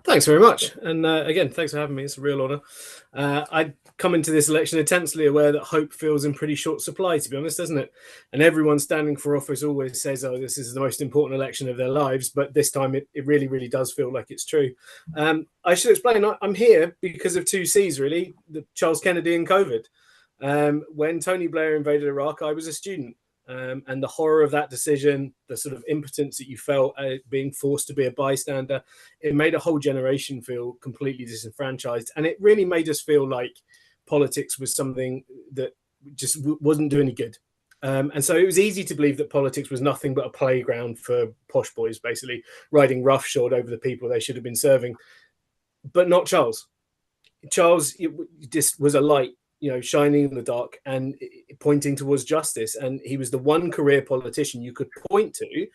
Thanks very much. And again, thanks for having me. It's a real honour. I come into this election intensely aware that hope feels in pretty short supply, to be honest, doesn't it? And everyone standing for office always says, oh, this is the most important election of their lives. But this time it really, really does feel like it's true. I should explain, I'm here because of two C's, really, the Charles Kennedy and COVID. When Tony Blair invaded Iraq, I was a student. And the horror of that decision, the sort of impotence that you felt being forced to be a bystander, it made a whole generation feel completely disenfranchised. And it really made us feel like politics was something that just wasn't doing any good. And so it was easy to believe that politics was nothing but a playground for posh boys, basically riding roughshod over the people they should have been serving. But not Charles. Charles just was a light, shining in the dark and pointing towards justice. And he was the one career politician you could point to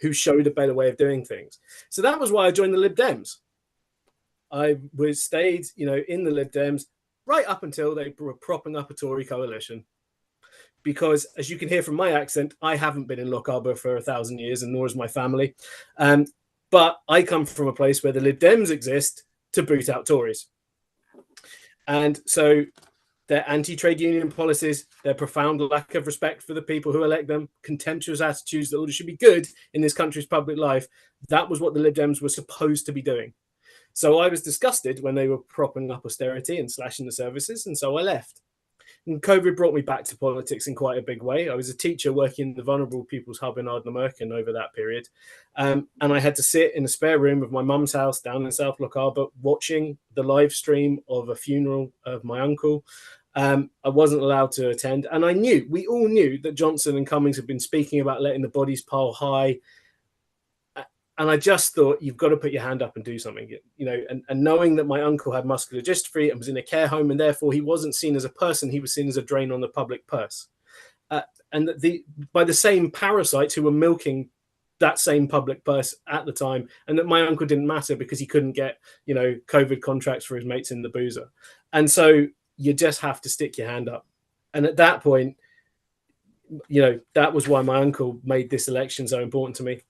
who showed a better way of doing things. So that was why I joined the Lib Dems. I stayed, in the Lib Dems right up until they were propping up a Tory coalition. Because as you can hear from my accent, I haven't been in Lochaber for 1,000 years, and nor has my family. But I come from a place where the Lib Dems exist to boot out Tories. And so their anti-trade union policies, their profound lack of respect for the people who elect them, contemptuous attitudes that all should be good in this country's public life, that was what the Lib Dems were supposed to be doing. So I was disgusted when they were propping up austerity and slashing the services, and so I left. And COVID brought me back to politics in quite a big way. I was a teacher working in the Vulnerable People's Hub in Ardnamurchan over that period. And I had to sit in a spare room of my mum's house down in South Lochaber watching the live stream of a funeral of my uncle. I wasn't allowed to attend. And we all knew that Johnson and Cummings had been speaking about letting the bodies pile high. And I just thought, you've got to put your hand up and do something, and knowing that my uncle had muscular dystrophy and was in a care home, and therefore he wasn't seen as a person, he was seen as a drain on the public purse. And by the same parasites who were milking that same public purse at the time, and that my uncle didn't matter because he couldn't get, COVID contracts for his mates in the boozer. And so you just have to stick your hand up. And at that point, that was why my uncle made this election so important to me.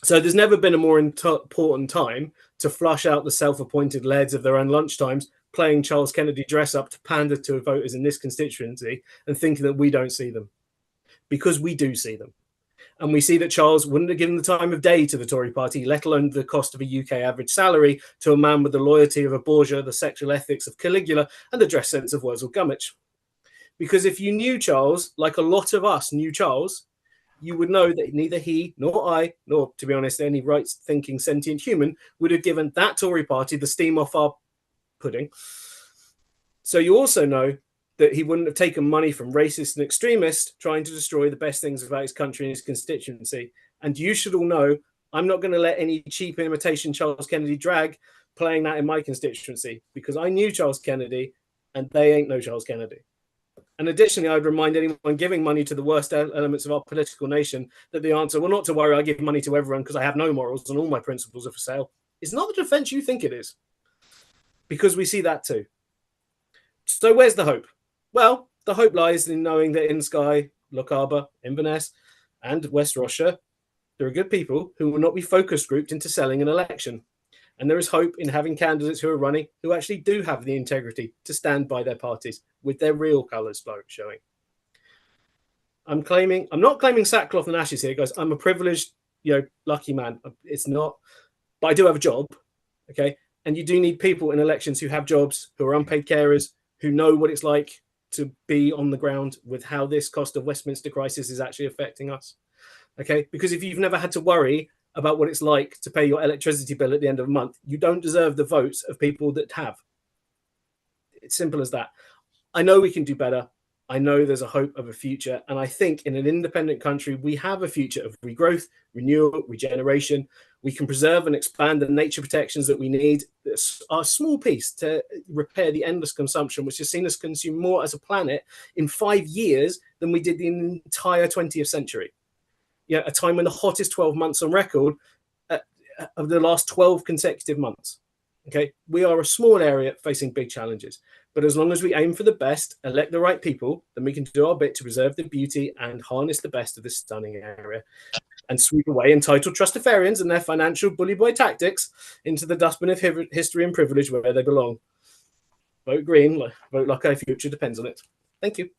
So there's never been a more important time to flush out the self-appointed lairds of their own lunchtimes, playing Charles Kennedy dress up to pander to voters in this constituency and thinking that we don't see them. Because we do see them. And we see that Charles wouldn't have given the time of day to the Tory party, let alone the cost of a UK average salary, to a man with the loyalty of a Borgia, the sexual ethics of Caligula, and the dress sense of Wurzel Gummidge. Because if you knew Charles, like a lot of us knew Charles, you would know that neither he nor I, nor, to be honest, any right-thinking sentient human would have given that Tory party the steam off our pudding. So you also know that he wouldn't have taken money from racists and extremists trying to destroy the best things about his country and his constituency. And you should all know I'm not going to let any cheap imitation Charles Kennedy drag playing that in my constituency, because I knew Charles Kennedy and they ain't no Charles Kennedy. And additionally, I'd remind anyone giving money to the worst elements of our political nation that the answer, well, not to worry, I give money to everyone because I have no morals and all my principles are for sale, is not the defense you think it is. Because we see that too. So where's the hope? Well, the hope lies in knowing that in Skye, Lochaber, Inverness, and West Ross-shire, there are good people who will not be focus grouped into selling an election. And there is hope in having candidates who are running who actually do have the integrity to stand by their parties with their real colours showing. I'm not claiming sackcloth and ashes here, guys. I'm a privileged, lucky man. It's not, but I do have a job, okay? And you do need people in elections who have jobs, who are unpaid carers, who know what it's like to be on the ground with how this cost of Westminster crisis is actually affecting us, okay? Because if you've never had to worry about what it's like to pay your electricity bill at the end of the month, you don't deserve the votes of people that have. It's simple as that. I know we can do better. I know there's a hope of a future. And I think in an independent country, we have a future of regrowth, renewal, regeneration. We can preserve and expand the nature protections that we need. A small piece to repair the endless consumption, which has seen us consume more as a planet in 5 years than we did the entire 20th century. A time when the hottest 12 months on record of the last 12 consecutive months. Okay, we are a small area facing big challenges, but as long as we aim for the best, elect the right people, then we can do our bit to preserve the beauty and harness the best of this stunning area. and sweep away entitled trustafarians and their financial bully boy tactics into the dustbin of history and privilege where they belong. Vote green, vote like our future depends on it. Thank you.